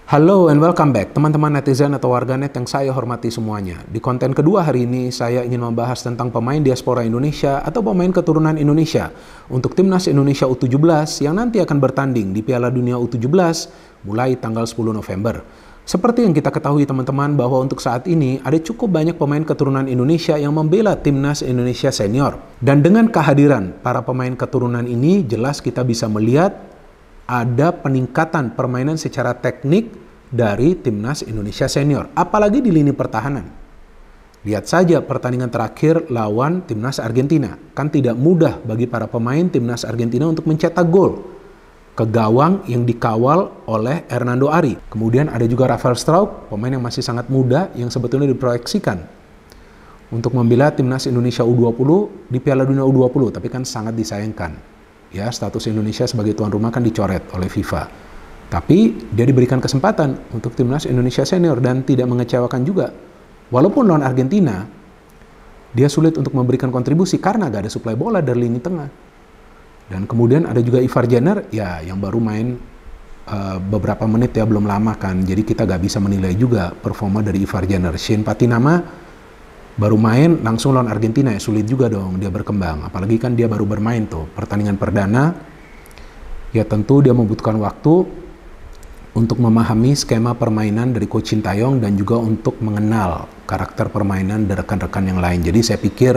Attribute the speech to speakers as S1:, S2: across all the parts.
S1: Halo and welcome back teman-teman netizen atau warganet yang saya hormati semuanya. Di konten kedua hari ini saya ingin membahas tentang pemain diaspora Indonesia atau pemain keturunan Indonesia untuk Timnas Indonesia U17 yang nanti akan bertanding di Piala Dunia U17 mulai tanggal 10 November. Seperti yang kita ketahui teman-teman bahwa untuk saat ini ada cukup banyak pemain keturunan Indonesia yang membela Timnas Indonesia Senior. Dan dengan kehadiran para pemain keturunan ini jelas kita bisa melihat ada peningkatan permainan secara teknik dari Timnas Indonesia Senior, apalagi di lini pertahanan. Lihat saja pertandingan terakhir lawan Timnas Argentina. Kan tidak mudah bagi para pemain Timnas Argentina untuk mencetak gol ke gawang yang dikawal oleh Hernando Ari. Kemudian ada juga Rafael Strauch, pemain yang masih sangat muda yang sebetulnya diproyeksikan untuk membela Timnas Indonesia U20 di Piala Dunia U20, tapi kan sangat disayangkan. Ya, status Indonesia sebagai tuan rumah kan dicoret oleh FIFA. Tapi dia diberikan kesempatan untuk Timnas Indonesia Senior dan tidak mengecewakan juga. Walaupun lawan Argentina, dia sulit untuk memberikan kontribusi karena gak ada suplai bola dari lini tengah. Dan kemudian ada juga Ivar Jenner, ya yang baru main beberapa menit ya, belum lama kan. Jadi kita gak bisa menilai juga performa dari Ivar Jenner. Shane Patinama baru main langsung lawan Argentina, ya sulit juga dong dia berkembang. Apalagi kan dia baru bermain tuh pertandingan perdana. Ya tentu dia membutuhkan waktu untuk memahami skema permainan dari Coach Sintayong dan juga untuk mengenal karakter permainan dari rekan-rekan yang lain. Jadi saya pikir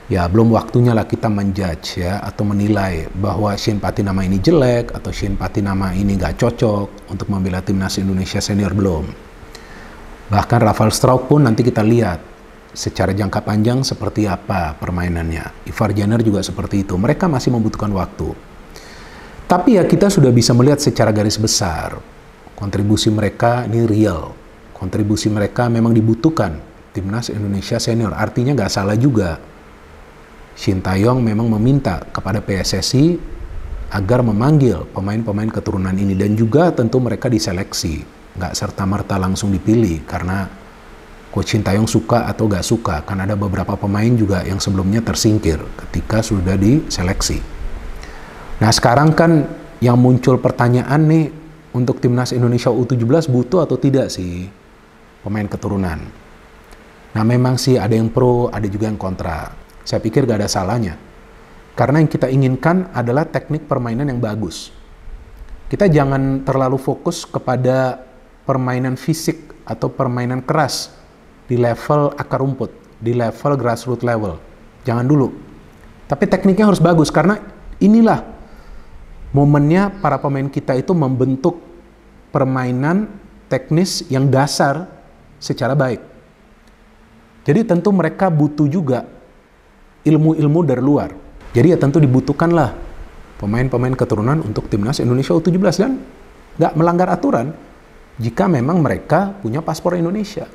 S1: ya belum waktunya lah kita menjudge ya atau menilai bahwa Shane Patinama ini jelek atau Shane Patinama ini gak cocok untuk membela Timnas Indonesia Senior, belum. Bahkan Rafael Strauch pun nanti kita lihat secara jangka panjang seperti apa permainannya. Ivar Jenner juga seperti itu. Mereka masih membutuhkan waktu. Tapi ya kita sudah bisa melihat secara garis besar kontribusi mereka ini real. Kontribusi mereka memang dibutuhkan Timnas Indonesia Senior. Artinya nggak salah juga Sintayong memang meminta kepada PSSI agar memanggil pemain-pemain keturunan ini. Dan juga tentu mereka diseleksi. Nggak serta-merta langsung dipilih karena Coach Sintayong suka atau gak suka, kan ada beberapa pemain juga yang sebelumnya tersingkir ketika sudah diseleksi. Nah sekarang kan yang muncul pertanyaan nih, untuk Timnas Indonesia U17 butuh atau tidak sih pemain keturunan? Nah memang sih ada yang pro, ada juga yang kontra. Saya pikir gak ada salahnya. Karena yang kita inginkan adalah teknik permainan yang bagus. Kita jangan terlalu fokus kepada permainan fisik atau permainan keras di level akar rumput, di level grassroots level. Jangan dulu. Tapi tekniknya harus bagus, karena inilah momennya para pemain kita itu membentuk permainan teknis yang dasar secara baik. Jadi tentu mereka butuh juga ilmu-ilmu dari luar. Jadi ya tentu dibutuhkanlah pemain-pemain keturunan untuk Timnas Indonesia U17 dan nggak melanggar aturan jika memang mereka punya paspor Indonesia.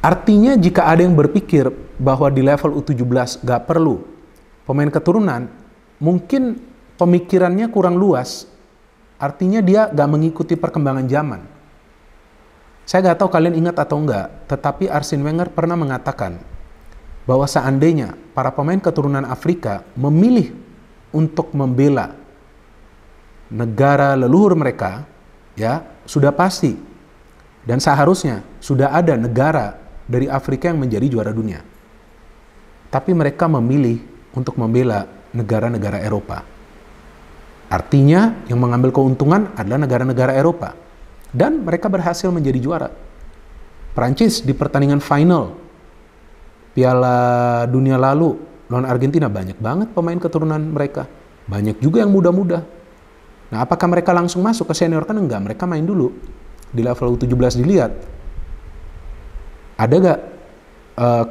S1: Artinya jika ada yang berpikir bahwa di level U17 gak perlu pemain keturunan, mungkin pemikirannya kurang luas. Artinya dia gak mengikuti perkembangan zaman. Saya gak tahu kalian ingat atau enggak, tetapi Arsene Wenger pernah mengatakan bahwa seandainya para pemain keturunan Afrika memilih untuk membela negara leluhur mereka, ya sudah pasti dan seharusnya sudah ada negara dari Afrika yang menjadi juara dunia. Tapi mereka memilih untuk membela negara-negara Eropa. Artinya yang mengambil keuntungan adalah negara-negara Eropa. Dan mereka berhasil menjadi juara. Prancis di pertandingan final Piala Dunia lalu lawan Argentina, banyak banget pemain keturunan mereka. Banyak juga yang muda-muda. Nah apakah mereka langsung masuk ke senior? Kan enggak, mereka main dulu. Di level U17 dilihat. Ada gak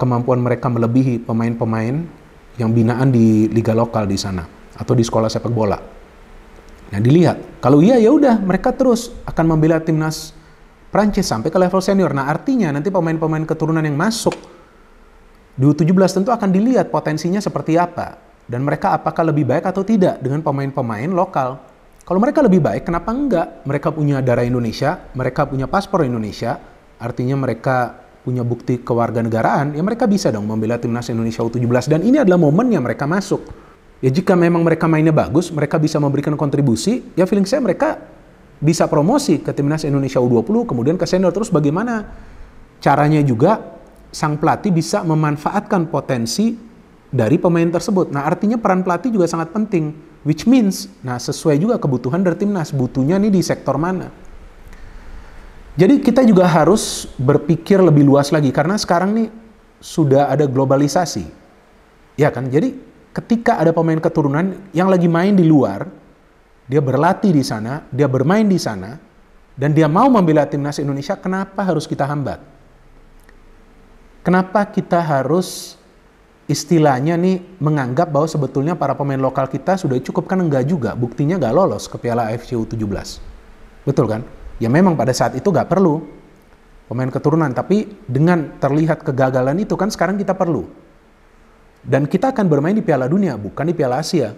S1: kemampuan mereka melebihi pemain-pemain yang binaan di liga lokal di sana atau di sekolah sepak bola? Nah dilihat, kalau iya ya udah mereka terus akan membela timnas Prancis sampai ke level senior. Nah artinya nanti pemain-pemain keturunan yang masuk di U17 tentu akan dilihat potensinya seperti apa dan mereka apakah lebih baik atau tidak dengan pemain-pemain lokal. Kalau mereka lebih baik, kenapa enggak? Mereka punya darah Indonesia, mereka punya paspor Indonesia, artinya mereka punya bukti kewarganegaraan, ya mereka bisa dong membela Timnas Indonesia U17 dan ini adalah momennya mereka masuk. Ya jika memang mereka mainnya bagus, mereka bisa memberikan kontribusi, ya feeling saya mereka bisa promosi ke timnas Indonesia U20, kemudian ke senior. Terus bagaimana caranya juga sang pelatih bisa memanfaatkan potensi dari pemain tersebut. Nah, artinya peran pelatih juga sangat penting, which means, nah sesuai juga kebutuhan dari timnas, butuhnya nih di sektor mana. Jadi kita juga harus berpikir lebih luas lagi, karena sekarang nih sudah ada globalisasi, ya kan? Jadi ketika ada pemain keturunan yang lagi main di luar, dia berlatih di sana, dia bermain di sana, dan dia mau membela timnas Indonesia, kenapa harus kita hambat? Kenapa kita harus istilahnya nih menganggap bahwa sebetulnya para pemain lokal kita sudah cukup? Kan enggak juga, buktinya nggak lolos ke Piala AFC U17. Betul kan? Ya memang pada saat itu nggak perlu pemain keturunan, tapi dengan terlihat kegagalan itu kan sekarang kita perlu. Dan kita akan bermain di Piala Dunia, bukan di Piala Asia.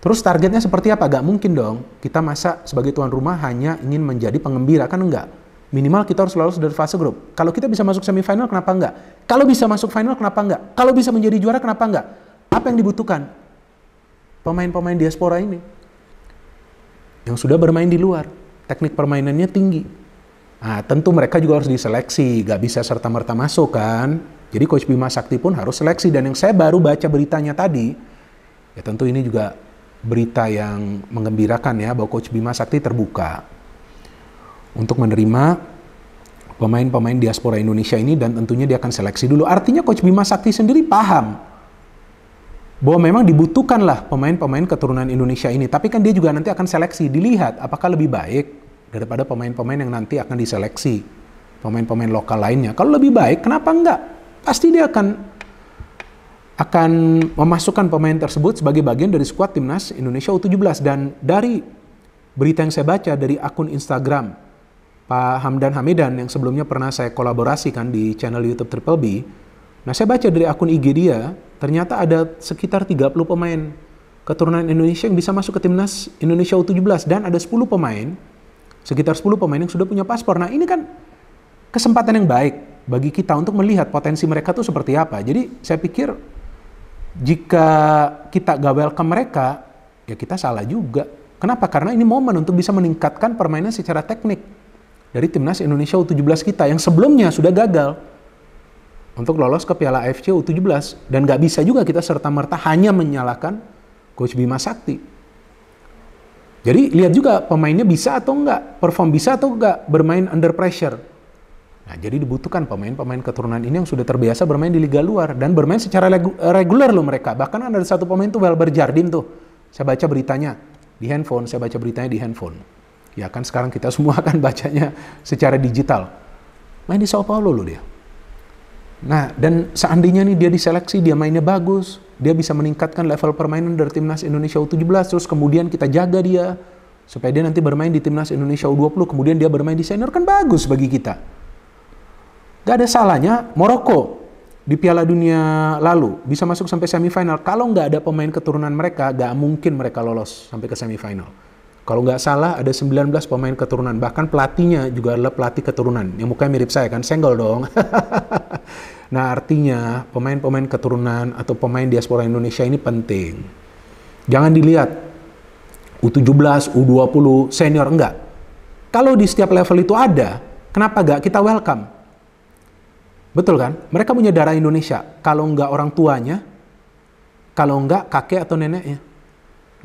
S1: Terus targetnya seperti apa? Gak mungkin dong kita masa sebagai tuan rumah hanya ingin menjadi pengembira, kan enggak. Minimal kita harus lolos dari fase grup. Kalau kita bisa masuk semifinal, kenapa enggak? Kalau bisa masuk final, kenapa enggak? Kalau bisa menjadi juara, kenapa enggak? Apa yang dibutuhkan? Pemain-pemain diaspora ini yang sudah bermain di luar, teknik permainannya tinggi. Nah, tentu mereka juga harus diseleksi, gak bisa serta-merta masuk kan. Jadi Coach Bima Sakti pun harus seleksi. Dan yang saya baru baca beritanya tadi, ya tentu ini juga berita yang menggembirakan ya, bahwa Coach Bima Sakti terbuka untuk menerima pemain-pemain diaspora Indonesia ini, dan tentunya dia akan seleksi dulu. Artinya Coach Bima Sakti sendiri paham bahwa memang dibutuhkanlah pemain-pemain keturunan Indonesia ini. Tapi kan dia juga nanti akan seleksi, dilihat apakah lebih baik daripada pemain-pemain yang nanti akan diseleksi, pemain-pemain lokal lainnya. Kalau lebih baik, kenapa enggak? Pasti dia akan memasukkan pemain tersebut sebagai bagian dari skuad timnas Indonesia U17. Dan dari berita yang saya baca dari akun Instagram Pak Hamdan Hamidan yang sebelumnya pernah saya kolaborasikan di channel YouTube Triple B, nah saya baca dari akun IG dia, ternyata ada sekitar 30 pemain keturunan Indonesia yang bisa masuk ke timnas Indonesia U17, dan ada 10 pemain, sekitar 10 pemain yang sudah punya paspor. Nah ini kan kesempatan yang baik bagi kita untuk melihat potensi mereka tuh seperti apa. Jadi saya pikir jika kita gak welcome mereka, ya kita salah juga. Kenapa? Karena ini momen untuk bisa meningkatkan permainan secara teknik dari timnas Indonesia U17 kita yang sebelumnya sudah gagal untuk lolos ke Piala AFC U17. Dan gak bisa juga kita serta-merta hanya menyalahkan Coach Bima Sakti. Jadi lihat juga pemainnya bisa atau enggak, perform bisa atau enggak, bermain under pressure. Nah jadi dibutuhkan pemain-pemain keturunan ini yang sudah terbiasa bermain di liga luar dan bermain secara reguler loh mereka. Bahkan ada satu pemain tuh Welber Jardim tuh, saya baca beritanya di handphone, Ya kan sekarang kita semua akan bacanya secara digital. Main di Sao Paulo loh dia. Nah, dan seandainya nih dia diseleksi, dia mainnya bagus, dia bisa meningkatkan level permainan dari timnas Indonesia U17, terus kemudian kita jaga dia supaya dia nanti bermain di timnas Indonesia U20, kemudian dia bermain di senior, kan bagus bagi kita. Gak ada salahnya Maroko di Piala Dunia lalu bisa masuk sampai semifinal. Kalau nggak ada pemain keturunan mereka, gak mungkin mereka lolos sampai ke semifinal. Kalau nggak salah ada 19 pemain keturunan, bahkan pelatihnya juga adalah pelatih keturunan, yang mukanya mirip saya kan, senggol dong. Nah artinya pemain-pemain keturunan atau pemain diaspora Indonesia ini penting. Jangan dilihat U17, U20, senior, enggak. Kalau di setiap level itu ada, kenapa nggak kita welcome? Betul kan? Mereka punya darah Indonesia, kalau nggak orang tuanya, kalau nggak kakek atau neneknya.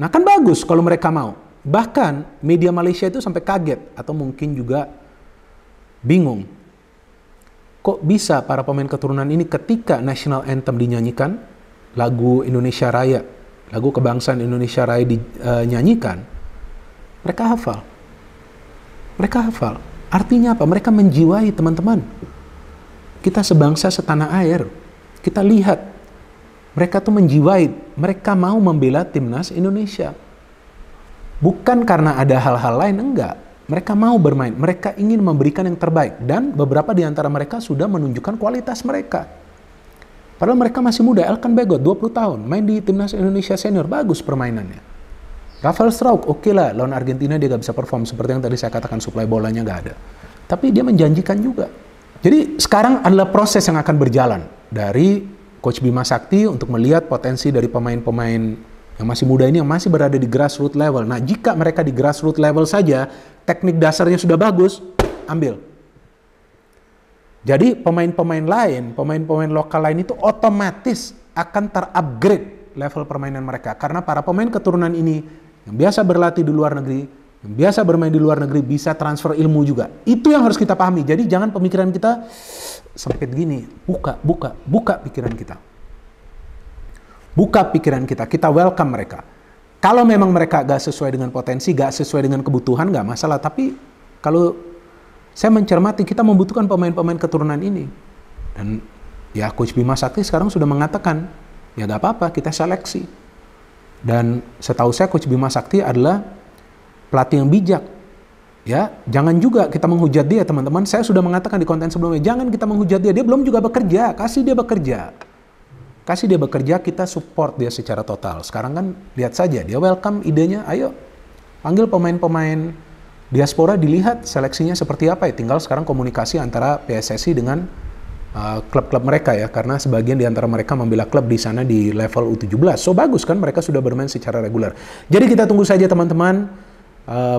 S1: Nah kan bagus kalau mereka mau. Bahkan media Malaysia itu sampai kaget atau mungkin juga bingung. Kok bisa para pemain keturunan ini ketika National Anthem dinyanyikan, lagu Indonesia Raya, lagu kebangsaan Indonesia Raya dinyanyikan, mereka hafal. Mereka hafal. Artinya apa? Mereka menjiwai teman-teman. Kita sebangsa setanah air. Kita lihat mereka tuh menjiwai, mereka mau membela timnas Indonesia. Bukan karena ada hal-hal lain, enggak. Mereka mau bermain, mereka ingin memberikan yang terbaik. Dan beberapa di antara mereka sudah menunjukkan kualitas mereka. Padahal mereka masih muda. Elkan Bagot, 20 tahun, main di timnas Indonesia senior, bagus permainannya. Rafael Struijk, oke lah, lawan Argentina dia gak bisa perform. Seperti yang tadi saya katakan, suplai bolanya gak ada. Tapi dia menjanjikan juga. Jadi sekarang adalah proses yang akan berjalan. Dari Coach Bima Sakti untuk melihat potensi dari pemain-pemain yang masih muda ini, yang masih berada di grassroots level. Nah, jika mereka di grassroots level saja teknik dasarnya sudah bagus, ambil. Jadi pemain-pemain lain, pemain-pemain lokal lain itu otomatis akan terupgrade level permainan mereka. Karena para pemain keturunan ini yang biasa berlatih di luar negeri, yang biasa bermain di luar negeri, bisa transfer ilmu juga. Itu yang harus kita pahami. Jadi jangan pemikiran kita sempit gini. Buka pikiran kita. Buka pikiran kita. Kita welcome mereka. Kalau memang mereka gak sesuai dengan potensi, gak sesuai dengan kebutuhan, gak masalah. Tapi kalau saya mencermati, kita membutuhkan pemain-pemain keturunan ini. Dan ya Coach Bima Sakti sekarang sudah mengatakan, ya gak apa-apa, kita seleksi. Dan setahu saya Coach Bima Sakti adalah pelatih yang bijak. Ya, jangan juga kita menghujat dia, teman-teman. Saya sudah mengatakan di konten sebelumnya, jangan kita menghujat dia. Dia belum juga bekerja, kasih dia bekerja. Kasih dia bekerja, kita support dia secara total. Sekarang kan lihat saja, dia welcome idenya, ayo panggil pemain-pemain diaspora, dilihat seleksinya seperti apa ya. Tinggal sekarang komunikasi antara PSSI dengan klub-klub mereka ya, karena sebagian di antara mereka membela klub di sana di level U17. So bagus kan, mereka sudah bermain secara reguler. Jadi kita tunggu saja teman-teman,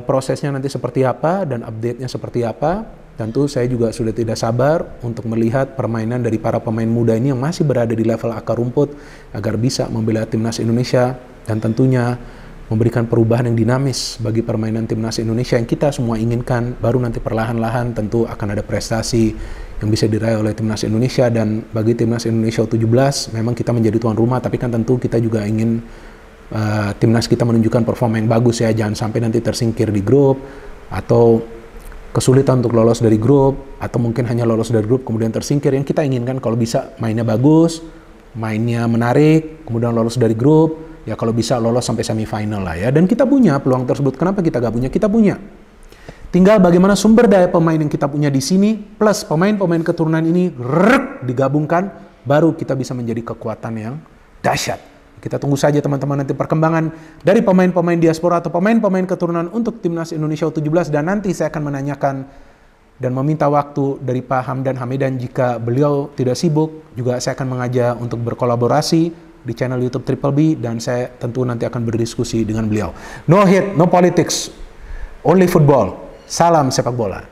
S1: prosesnya nanti seperti apa dan update-nya seperti apa. Tentu saya juga sudah tidak sabar untuk melihat permainan dari para pemain muda ini yang masih berada di level akar rumput agar bisa membela timnas Indonesia dan tentunya memberikan perubahan yang dinamis bagi permainan timnas Indonesia yang kita semua inginkan. Baru nanti perlahan-lahan tentu akan ada prestasi yang bisa diraih oleh timnas Indonesia. Dan bagi timnas Indonesia U17 memang kita menjadi tuan rumah, tapi kan tentu kita juga ingin timnas kita menunjukkan performa yang bagus ya. Jangan sampai nanti tersingkir di grup atau kesulitan untuk lolos dari grup, atau mungkin hanya lolos dari grup kemudian tersingkir. Yang kita inginkan kalau bisa mainnya bagus, mainnya menarik, kemudian lolos dari grup, ya kalau bisa lolos sampai semifinal lah ya. Dan kita punya peluang tersebut. Kenapa kita gak punya? Kita punya. Tinggal bagaimana sumber daya pemain yang kita punya di sini plus pemain-pemain keturunan ini digabungkan, baru kita bisa menjadi kekuatan yang dahsyat. Kita tunggu saja teman-teman nanti perkembangan dari pemain-pemain diaspora atau pemain-pemain keturunan untuk timnas Indonesia U17. Dan nanti saya akan menanyakan dan meminta waktu dari Pak Hamdan Hamidan jika beliau tidak sibuk. Juga saya akan mengajak untuk berkolaborasi di channel YouTube Triple B, dan saya tentu nanti akan berdiskusi dengan beliau. No hate, no politics, only football. Salam sepak bola.